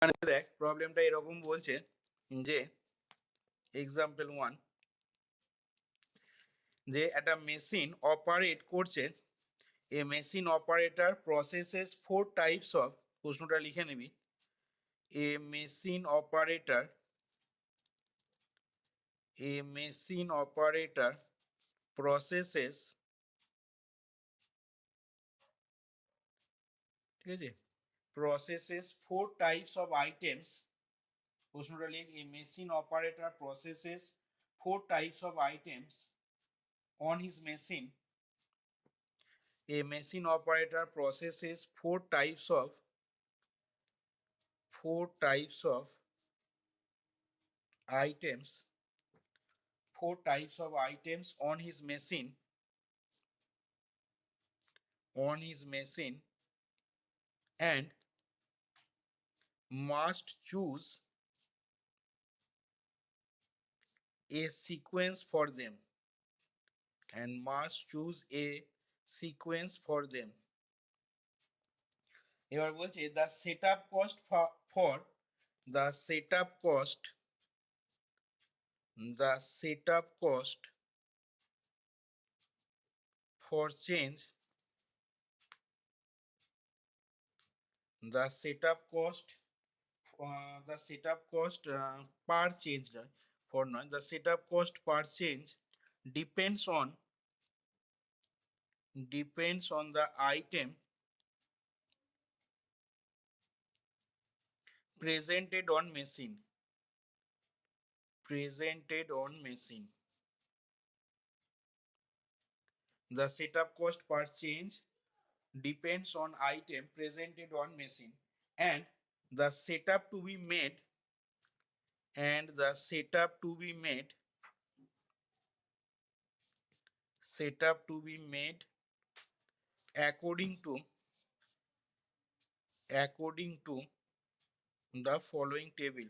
দেখ প্রবলেমটা এরকম বলছে যে এক্সাম্পল 1 যে একটা মেশিন অপারেট করছে। A machine operator processes 4 types of, প্রশ্নটা লিখে নিবি, এ মেশিন অপারেটর প্রসেসেস, ঠিক আছে, প্রসেসেস 4 টাইপস অফ আইটেমস। প্রশ্নটা লিখ, a machine operator processes 4 types of items on his machine. A machine operator processes four types of items on his machine and must choose a sequence for them এবার বলছে the setup cost for the setup cost for change the setup cost per change for নয় the setup cost per change depends on the item presented on machine. The setup cost per change depends on item presented on machine and the setup to be made according to the following table.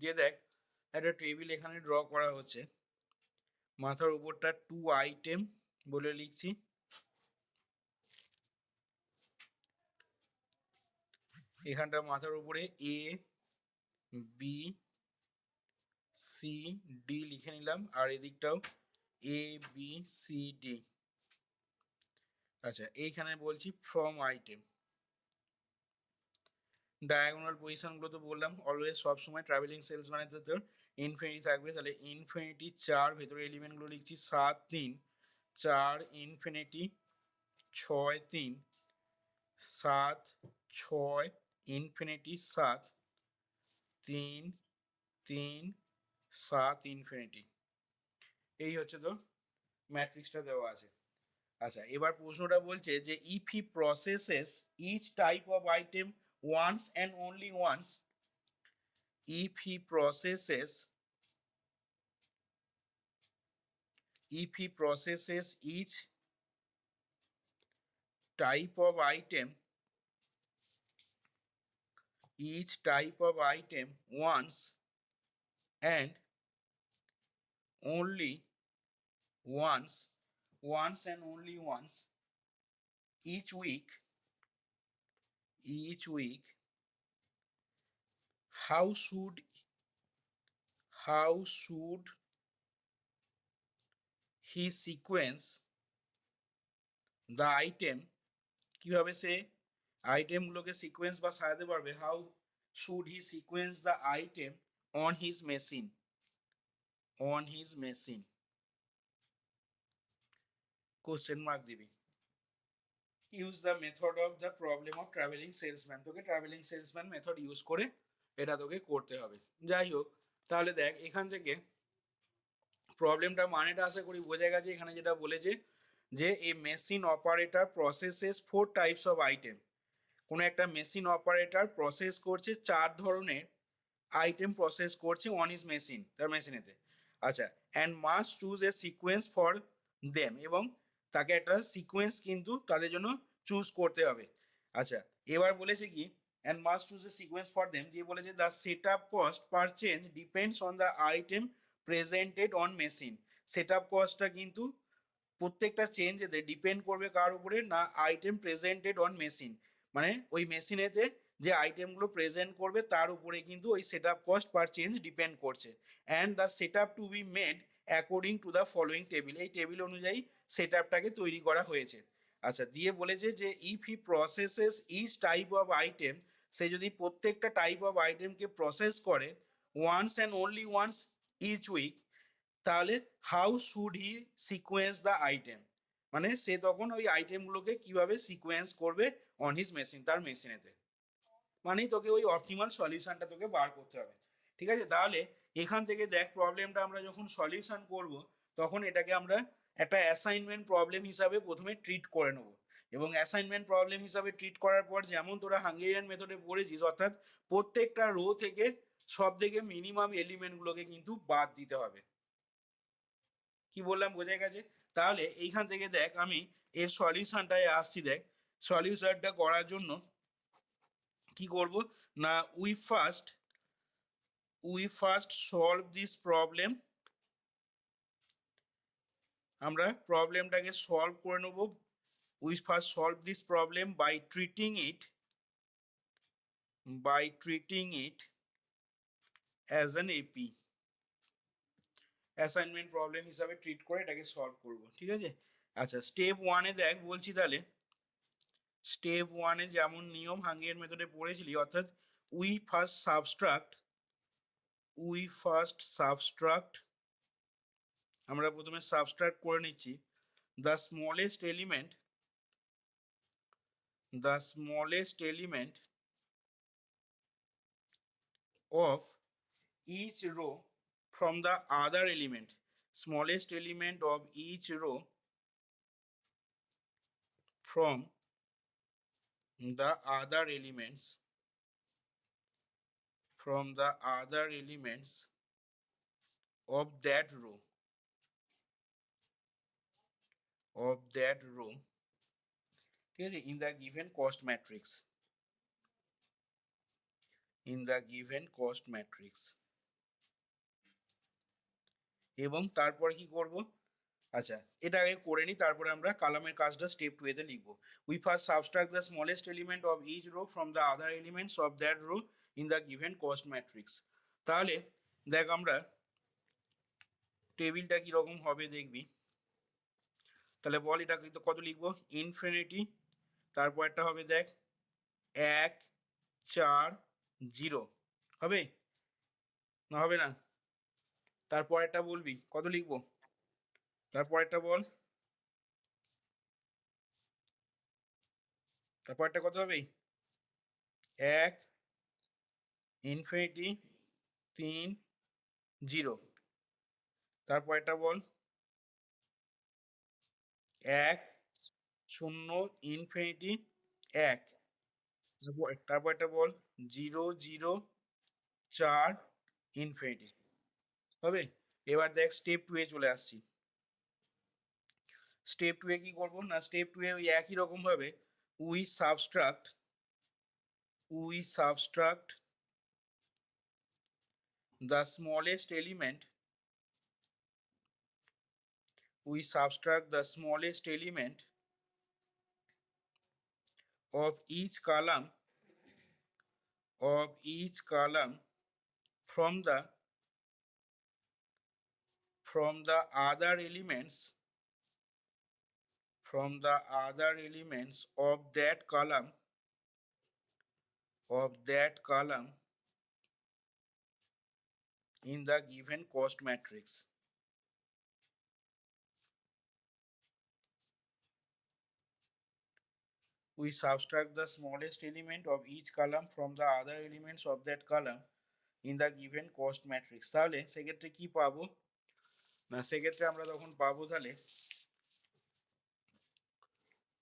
দিয়ে দেখ একটা table এখানে draw করা হচ্ছে, মাথার উপরটা 2 item বলে লিখছি, এখানটা মাথার উপরে এ বি সি ডি লিখে নিলাম আর এদিকটাও এ বি সি ডি। আচ্ছা, এইখানে বলছি ফ্রম আইটেম। ডায়াগোনাল পজিশনগুলো তো বললাম অলওয়েজ সবসময় ট্রাভেলিং সেলসম্যানের তো তোর ইনফিনিটি থাকবে, তাহলে ইনফিনিটি 4, ভেতরে এলিমেন্টগুলো লিখছি 7 3 4 ইনফিনিটি 6 3 7 6 ইনফিনিটি 7 3 3 7 ইনফিনিটি। এই হচ্ছে তো ম্যাট্রিক্সটা দেওয়া আছে। আচ্ছা, এবার প্রশ্নটা বলছে যে if he processes each type of item once and only once, if he processes each type of item once and only once each week, how should he sequence the item, কিভাবে সে আইটেমগুলোকে সিকোয়েন্স বা সাজাতে পারবে, how should he sequence the item on his machine question mark দিবি। Use the method of the problem of travelling salesman, তোকে travelling salesman method use করে এটা তোকে করতে হবে। যাই হোক, তাহলে দেখ এখান থেকে প্রবলেমটা মানেটা আশা করি বোঝা গেছে। এখানে যেটা বলেছে যে a machine operator processes 4 types of item, কোনো একটা মেশিন অপারেটর প্রসেস করছে 4 ধরনের আইটেম প্রসেস করছে অন ইজ মেশিন, তার মেশিনেতে। আচ্ছা, and must choose a sequence for them, এবং তাকে একটা সিকোয়েন্স কিন্তু তাদের জন্য চুজ করতে হবে। আচ্ছা, এবার বলেছে কি and must choose a sequence for them, দিয়ে বলেছে the set up cost per change depends on the item presented on machine. Set up কস্টটা কিন্তু প্রত্যেকটা চেঞ্জ এতে ডিপেন্ড করবে কার উপরে, না আইটেম প্রেজেন্টেড অন মেশিন, মানে ওই মেশিনেতে যে আইটেমগুলো প্রেজেন্ট করবে তার উপরে কিন্তু ওই set up cost per change depend করছে। And the set up to be made according to the following table, এই টেবিল অনুযায়ী সেট আপটাকে তৈরি করা হয়েছে। আচ্ছা, দিয়ে বলেছে যে if he processes each type of item, সে যদি প্রত্যেকটা টাইপ অফ আইটেমকে প্রসেস করে once and only once each week, তাহলে how should he sequence the item, মানে সে তখন ওই আইটেমগুলোকে কিভাবে সিকোয়েন্স করবে অন হিজ মেশিন, তার মেশিনেতে, মানেই তোকে ওই অপটিমাল সলিউশনটা তোকে বার করতে হবে। ঠিক আছে, তাহলে এখান থেকে দেখ প্রবলেমটা আমরা যখন সলিউশন করব তখন এটাকে আমরা একটা অ্যাসাইনমেন্ট প্রবলেম হিসাবে প্রথমে ট্রিট করে নেব, এবং অ্যাসাইনমেন্ট প্রবলেম হিসাবে ট্রিট করার পর যেমন তোরা হাঙ্গেরিয়ান মেথডে পড়েছিস, অর্থাৎ প্রত্যেকটা রো থেকে সব থেকে মিনিমাম এলিমেন্টগুলোকে কিন্তু বাদ দিতে হবে। কি বললাম বোঝা গেছে? তাহলে এইখান থেকে দেখ আমি এর সলিউশনটায় আসছি। দেখ সলিউশনটা করার জন্য কি করব না, we first solve this problem, আমরা প্রবলেমটাকে সলভ করে নেব। We first solve this problem by treating it as an AP, assignment problem হিসাবে ট্রিট করে এটাকে সলভ করব। ঠিক আছে, আচ্ছা স্টেপ ওয়ানে দেখ বলছি, তাহলে স্টেপ ওয়ানে যেমন নিয়ম হাঙ্গেরিয়ান মেথডে পড়েছিলি, অর্থাৎ উই ফার্স্ট সাবস্ট্রাক্ট, আমরা প্রথমে সাবস্ট্রাক্ট করে নিচ্ছি the smallest element of each row from the other element, smallest element of each row from the other elements of that row ঠিক আছে, in the given cost matrix, এবং তারপর কি করব, আচ্ছা এটা আগে করে নিই, তারপরে আমরা কালামের কাজটা স্টেপ 2 এতে লিখব। We first subtract the smallest element of each row from the other elements of that row in the given cost matrix. তাহলে দেখ আমরা টেবিলটা কিরকম হবে দেখবি, তাহলে বল এটা কত লিখবো, ইনফিনিটি, তারপর একটা হবে দেখ 1 4 0, হবে না হবে না? তারপর একটা বলবি কত লিখবো, তারপর একটা বল, তারপর একটা কত হবে, 1 ইনফিনিটি 3 0, তারপর একটা বল 1 0 ইনফিনিটি 1, তারপর একটা বল 0 0 4 ইনফিনিটি, হবে? এবার দেখ স্টেপ 2 এ চলে আসছি। স্টেপ 2 এ কি করব না, স্টেপ 2 এ ওই একই রকম ভাবে we subtract the smallest element of each column from the other elements of that column in the given cost matrix. We subtract the smallest element of each column from the other elements of that column in the given cost matrix. তাহলে সেক্ষেত্রে কি পাবো না, সেক্ষেত্রে আমরা তখন পাবো তাহলে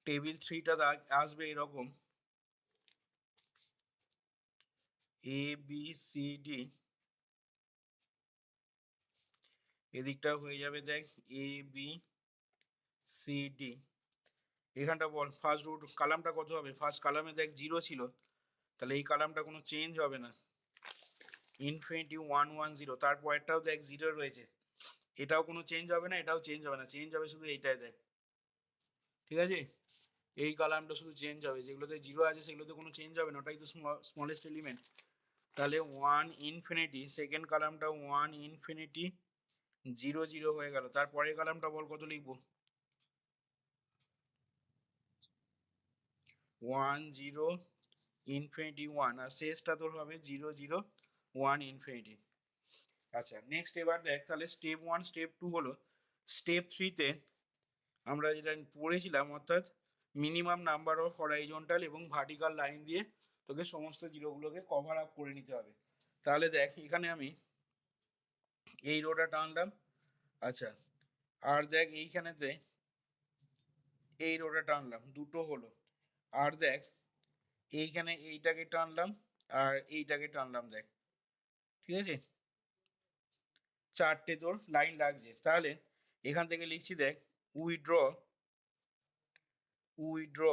টেবিল 3টা আসবে এরকম এ বি সি ডি, এদিকটা হয়ে যাবে দেখ এ বি সি ডি, এখানটা বল ফার্স্ট রুট কালামটা কত হবে, ফার্স্ট কালামে দেখ 0 ছিল, তাহলে এই কালামটা কোনো চেঞ্জ হবে না, ইনফিনিটি 1 1 0, তারপর একটাও দেখ 0 রয়েছে, এটাও কোনো চেঞ্জ হবে না, এটাও চেঞ্জ হবে না, চেঞ্জ হবে শুধু এইটাই দেখ ঠিক আছে, এই কলামটা শুধু চেঞ্জ হবে, যেগুলোতে জিরো আছে সেগুলোতে কোনো চেঞ্জ হবে না, ওটাই তো স্মলেস্ট এলিমেন্ট। তাহলে 1 ইনফিনিটি, সেকেন্ড কলামটা 1 ইনফিনিটি 0 0 হয়ে গেল। তারপরের কলামটা বল কত লিখবো? 1 0 ইনফিনিটি 1, আর শেষটা তোর হবে 0 0 1 ইনফিনিটি। আচ্ছা নেক্সট এবার দেখ, তাহলে স্টেপ 1 স্টেপ 2 হলো। স্টেপ 3তে আমরা যেটা পড়েছিলাম, অর্থাৎ মিনিমাম নাম্বার অফ হরাইজন্টাল এবং ভার্টিক্যাল লাইন দিয়ে তোকে সমস্ত জিরোগুলোকে কভার আপ করে নিতে হবে। তাহলে দেখ এখানে আমি এই রোটা টানলাম, আচ্ছা, আর দেখ এইখানেতে এই রোটা টানলাম, দুটো হলো। আর দেখ এইখানে এইটাকে টানলাম আর এইটাকে টানলাম, দেখ ঠিক আছে, চারটে তোর লাইন লাগছে। তাহলে এখান থেকে লিখছি, দেখ we draw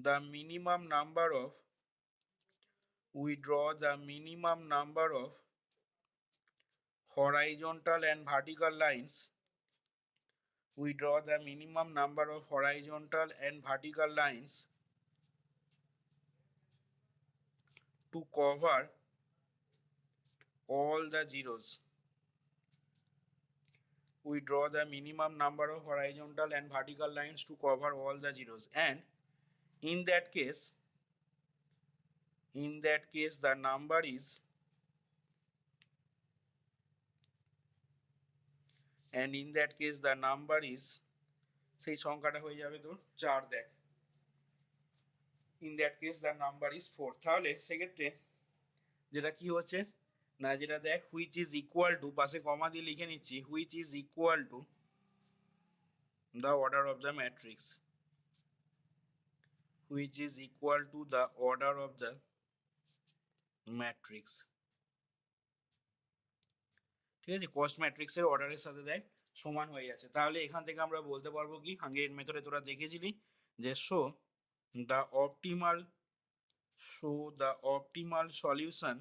the minimum number of we draw the minimum number of horizontal and vertical lines. We draw the minimum number of horizontal and vertical lines to cover all the zeros. We draw the minimum number of horizontal and vertical lines to cover all the zeros, and in that case the number is, and in that case the number is, সেই সংখ্যাটা হয়ে যাবে তোর 4। দেখ in that case the number is 4। তাহলে সেক্ষেত্রে যেটা কি হচ্ছে না, যেটা দেখ হুইচ ইজ ইকুয়াল টু, পাশে কমা দিয়ে লিখে নিচ্ছি, which is equal to the order of the matrix, which is equal to the order of the matrix। ঠিক আছে, কস্ট ম্যাট্রিক্সের অর্ডারের সাথে দেখ সমান হয়ে যাচ্ছে। তাহলে এখান থেকে আমরা বলতে পারবো কি, হাঙ্গেরিয়ান মেথডে তোরা দেখেছিলি যে the optimal the optimal solution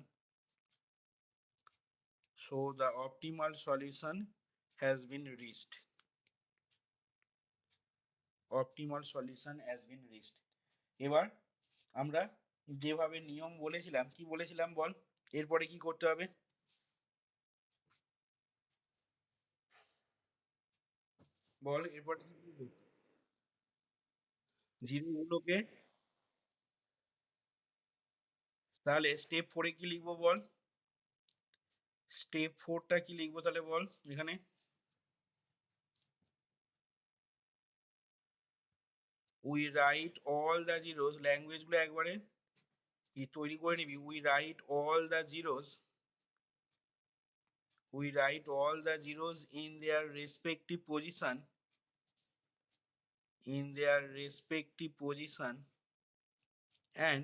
the optimal solution has been reached, optimal solution has been reached। এবার আমরা যেভাবে নিয়ম বলেছিলাম, কি বলেছিলাম বল, এরপরে কি করতে হবে বল, এরপর জিরোগুলোকে, তাহলে স্টেপ 4-এ কি লিখবো বল, স্টেপ 4টা কি লিখবো তাহলে বল, এখানে we write all the zeros, ল্যাঙ্গুয়েজগুলো একবারে তৈরি করে নিবি। We write all the zeros, we write all the zeros in their respective position, and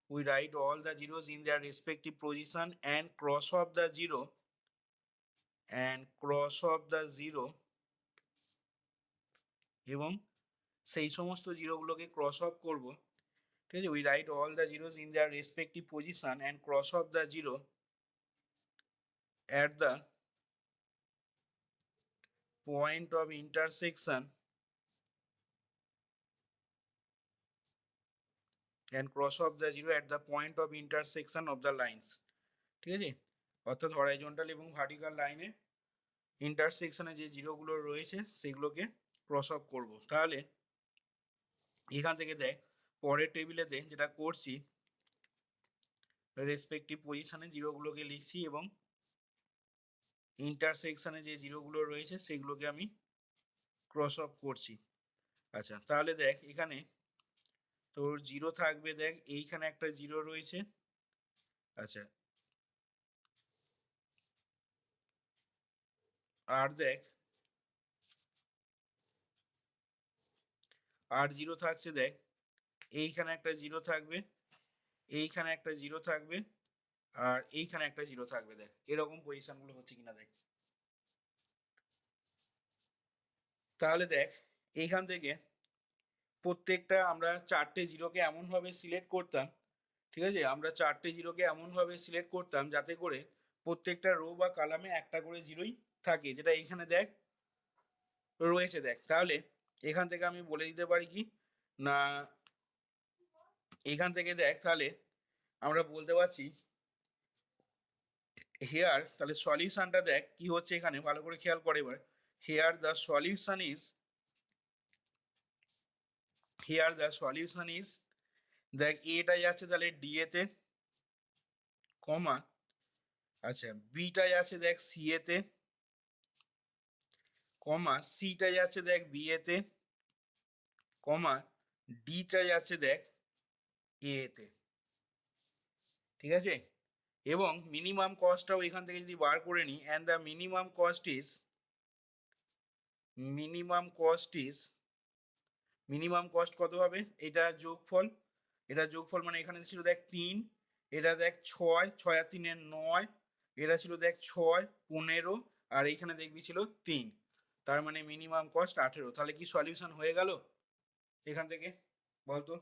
we write all the zeros in their respective position and cross off the zero এবং সেই সমস্ত জিরোগুলোকে cross of করব। ঠিক আছে, we write all the zeros in their respective position and cross of the zero at the point of intersection and cross off the zero at the point of intersection of the lines। ঠিক আছে, অর্থাৎ horizontal এবং vertical লাইনে ইন্টারসেকশনে যে জিরোগুলো রয়েছে সেগুলোকে cross of করব। তাহলে এখান থেকে দেখ পরের টেবিলেতে যেটা করছি, রেসপেক্টিভ পজিশনে জিরোগুলোকে লিখছি এবং ইন্টারসেকশনে যে জিরোগুলো রয়েছে সেগুলোকে আমি ক্রস অফ করছি। আচ্ছা তাহলে দেখ এখানে তোর জিরো থাকবে, দেখ এইখানে একটা জিরো রয়েছে, আচ্ছা, আর দেখ আর জিরো থাকছে, দেখ এইখানে একটা জিরো থাকবে, এইখানে একটা জিরো থাকবে, আর এইখানে একটা জিরো থাকবে। দেখ এরকম পজিশন গুলো হচ্ছে কিনা দেখ। তাহলে দেখ এইখান থেকে প্রত্যেকটা আমরা চারটে জিরোকে এমন ভাবে সিলেক্ট করতাম, ঠিক আছে, আমরা চারটে জিরোকে এমন ভাবে সিলেক্ট করতাম যাতে করে প্রত্যেকটা রো বা কালামে একটা করে জিরোই থাকে, যেটা এইখানে দেখ রয়েছে দেখ। তাহলে এখান থেকে আমি বলে দিতে পারি কি না, এখান থেকে দেখ তাহলে আমরা বলতে পারছি হেয়ার, তাহলে সলিউশনটা দেখ কি হচ্ছে এখানে, ভালো করে খেয়াল করে এবার। Here the solution is, here the solution is, দেখ এটাই আছে তাহলে ডিএ তে, কমা, আচ্ছা বিটাই আছে দেখ সিএ তে, কমা সিটাই আছে দেখ বিএ তে, কমা ডিটাই আছে দেখ এ তে। ঠিক আছে, এবং মিনিমাম কস্টটাও এখান থেকে যদি বার করে নিই, and the minimum cost is, minimum cost is, minimum cost কত হবে, এটা যোগফল, এটা যোগফল মানে এখানে ছিল দেখ 3, এটা দেখ 6, 6 আর 3 9, এটা ছিল দেখ 6 15, আর এইখানে দেখবি ছিল 3, তার মানে মিনিমাম কস্ট 18। তাহলে কি সলিউশন হয়ে গেল এখান থেকে, বলতো?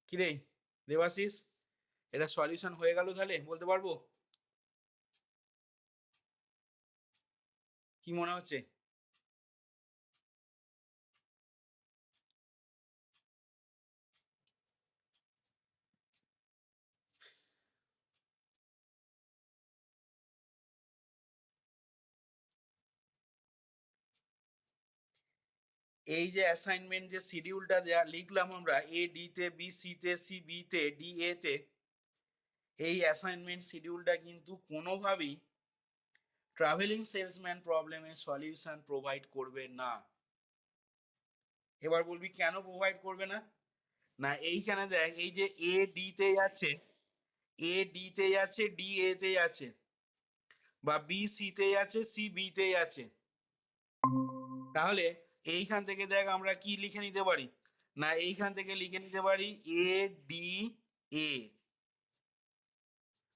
কিরে দেবাশিস, এটা সলিউশন হয়ে গেল তাহলে, বলতে পারবো? কি মনে হচ্ছে? এই যে অ্যাসাইনমেন্ট যে শিডিউলটা দেয়া লিখলাম আমরা, এ ডি তে, বি সি তে, সি বি তে, ডি এ তে, এই অ্যাসাইনমেন্ট শিডিউলটা কিন্তু কোনোভাবেই ট্রাভেলিং সেলসম্যান প্রবলেমের সলিউশন প্রোভাইড করবে না। এবার বলবি কেন প্রোভাইড করবে না? না এইখানে দেখ, এই যে এ ডি তে যাচ্ছে, এ ডি তে যাচ্ছে, ডি এ তে যাচ্ছে, বা বি সি তে যাচ্ছে, সি বি তে যাচ্ছে, তাহলে এইখান থেকে দেখ আমরা কি লিখে নিতে পারি, না এইখান থেকে লিখে নিতে পারি এ ডি এ,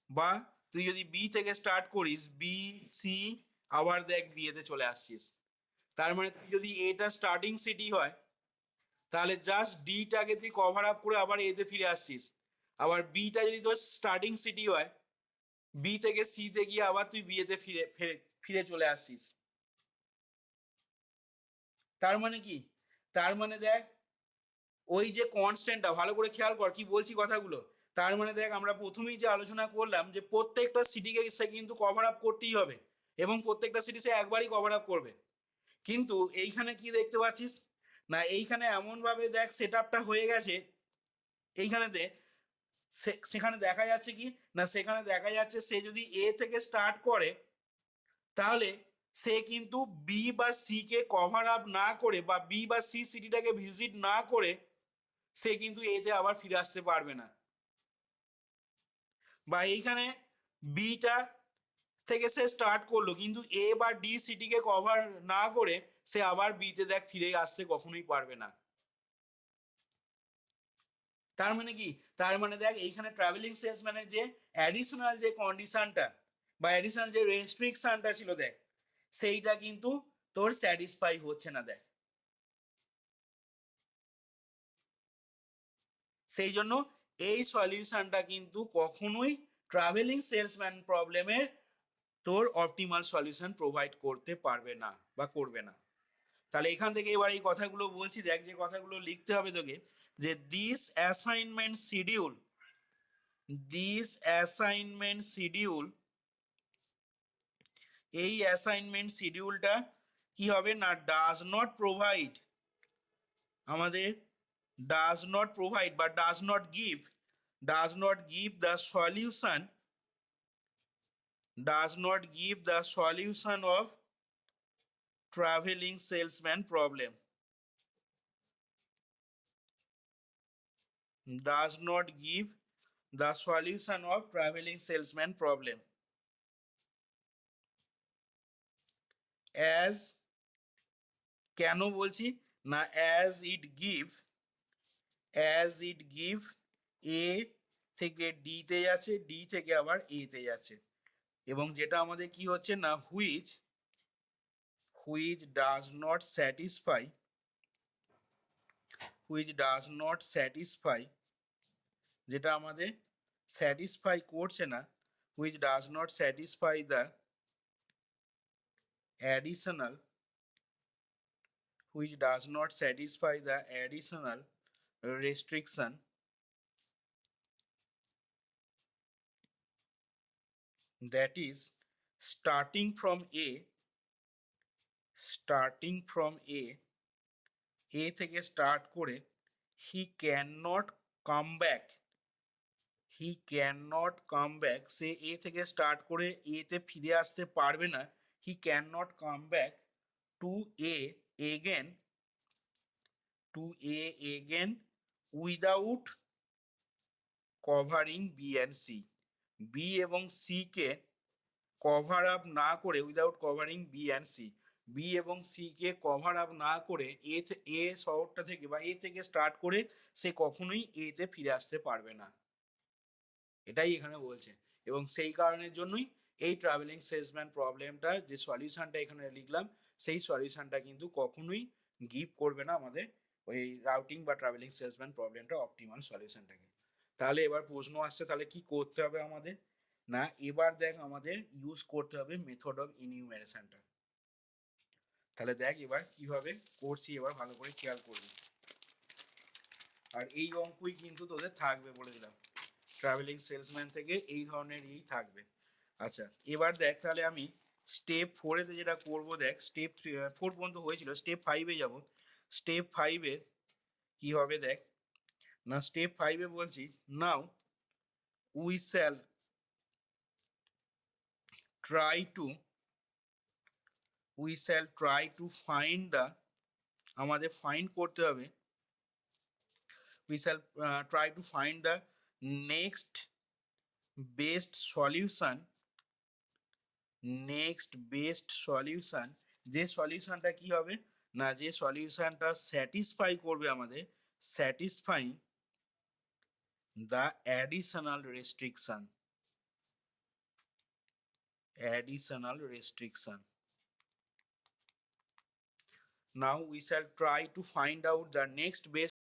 বা তুই যদি বি থেকে স্টার্ট করিস, বি সি, আবার দেখ বি এতে চলে আসছিস, তার মানে তুই যদি এটা স্টার্টিং সিটি হয়, তাহলে জাস্ট ডিটাকে তুই কভার আপ করে আবার এতে ফিরে আসছিস, আবার বিটা যদি তোর স্টার্টিং সিটি হয়, বি থেকে সি তে গিয়ে আবার তুই বি এতে ফিরে ফিরে ফিরে চলে আসছিস। তার মানে কি, তার মানে দেখ ওই যে কনস্ট্যান্টটা ভালো করে খেয়াল কর কি বলছি কথাগুলো, তার মানে দেখ আমরা প্রথমেই যে আলোচনা করলাম যে প্রত্যেকটা সিটিকে সে কিন্তু কভার আপ করতেই হবে, এবং প্রত্যেকটা সিটি সে একবারই কভার আপ করবে। কিন্তু এইখানে কি দেখতে পাচ্ছিস, না এইখানে এমন ভাবে দেখ সেট আপটা হয়ে গেছে, এইখানেতে সেখানে দেখা যাচ্ছে কি, না সেখানে দেখা যাচ্ছে সে যদি এ থেকে স্টার্ট করে, তাহলে সে কিন্তু বি বা সি কে কভার আপ না করে, বা বি বা সি সিটিটাকে ভিজিট না করে সে কিন্তু এতে আবার ফিরে আসতে পারবে না। বা এইখানে বিটা থেকে সে স্টার্ট করলো, কিন্তু এ বা ডি সিটিকে কভার না করে সে আবার বিতে দেখ ফিরে আসতে কখনোই পারবে না। তার মানে কি, তার মানে দেখ এইখানে ট্রাভেলিং সেলসম্যানের যে অ্যাডিশনাল যে কন্ডিশনটা বা অ্যাডিশনাল যে রেস্ট্রিকশনটা ছিল দেখ, সেইটা কিন্তু তোর স্যাটিসফাই হচ্ছে না দেখ। সেই জন্য এই সলিউশনটা কিন্তু কখনোই ট্রাভেলিং সেলসম্যান প্রবলেমের তোর অপটিমাল সলিউশন প্রোভাইড করতে পারবে না বা করবে না। তাহলে এখান থেকে এবার এই কথাগুলো বলছি দেখ, যে কথাগুলো লিখতে হবে তোকে, যে this assignment schedule, this assignment schedule, এই অ্যাসাইনমেন্ট শিডিউলটা কি হবে না, ডাজ নট প্রোভাইড, আমাদের ডাজ নট প্রোভাইড বা does not give, does not give the solution, does not give the solution of traveling salesman problem, does not give the solution of traveling salesman problem, as কেন বলছি না, as it give, as it give a থেকে D তে যাচ্ছে, D থেকে আবার এ তে যাচ্ছে, এবং যেটা আমাদের কি হচ্ছে না, which does not satisfy, which does not satisfy, যেটা আমাদের স্যাটিসফাই করছে না, which does not satisfy the additional which does not satisfy the additional restriction that is starting from A থেকে স্টার্ট করে he cannot come back say A থেকে start করে A তে ফিরে আসতে পারবে না, he cannot come back to A again without covering B and C. B এবং C কে কভার আপ না করে without covering B and C, B এবং সি কে কভার আপ না করে এ শহরটা থেকে বা এ থেকে স্টার্ট করে সে কখনোই এ তে ফিরে আসতে পারবে না, এটাই এখানে বলছে। এবং সেই কারণের জন্যই এই ট্রাভেলিং সেলসম্যান প্রবলেমটা যে সলিউশনটা এখানে লিখলাম সেই সলিউশনটা কিন্তু কখনোই গিভ করবে না আমাদের ওই রাউটিং বা ট্রাভেলিং সেলসম্যান প্রবলেমটা অপটিমাল সলিউশনটাকে। তাহলে এবার প্রশ্ন আসছে তাহলে কি করতে হবে আমাদের, না এবার দেখ আমাদের ইউজ করতে হবে মেথড অফ ইনিউমারেশনটা। তাহলে দেখ এবার কিভাবে করছি, এবার ভালো করে খেয়াল করবি। আর এই অঙ্কই কিন্তু তোদের থাকবে বলে দিলাম, ট্রাভেলিং সেলসম্যান থেকে এই ধরনেরই থাকবে। আচ্ছা এবার দেখ তাহলে আমি স্টেপ 4-এতে যেটা করব, দেখ স্টেপ 4 পর্যন্ত হয়েছিল, স্টেপ 5-এ যাব। স্টেপ 5-এ কি হবে দেখ, না স্টেপ 5-এ বলছি now we shall try to find the, আমাদের ফাইন্ড করতে হবে, we shall try to find the next best solution যে সলিউশনটা কি হবে, না যে সলিউশনটা স্যাটিসফাই করবে আমাদের, satisfying the additional restriction. Now we shall try to find out the next best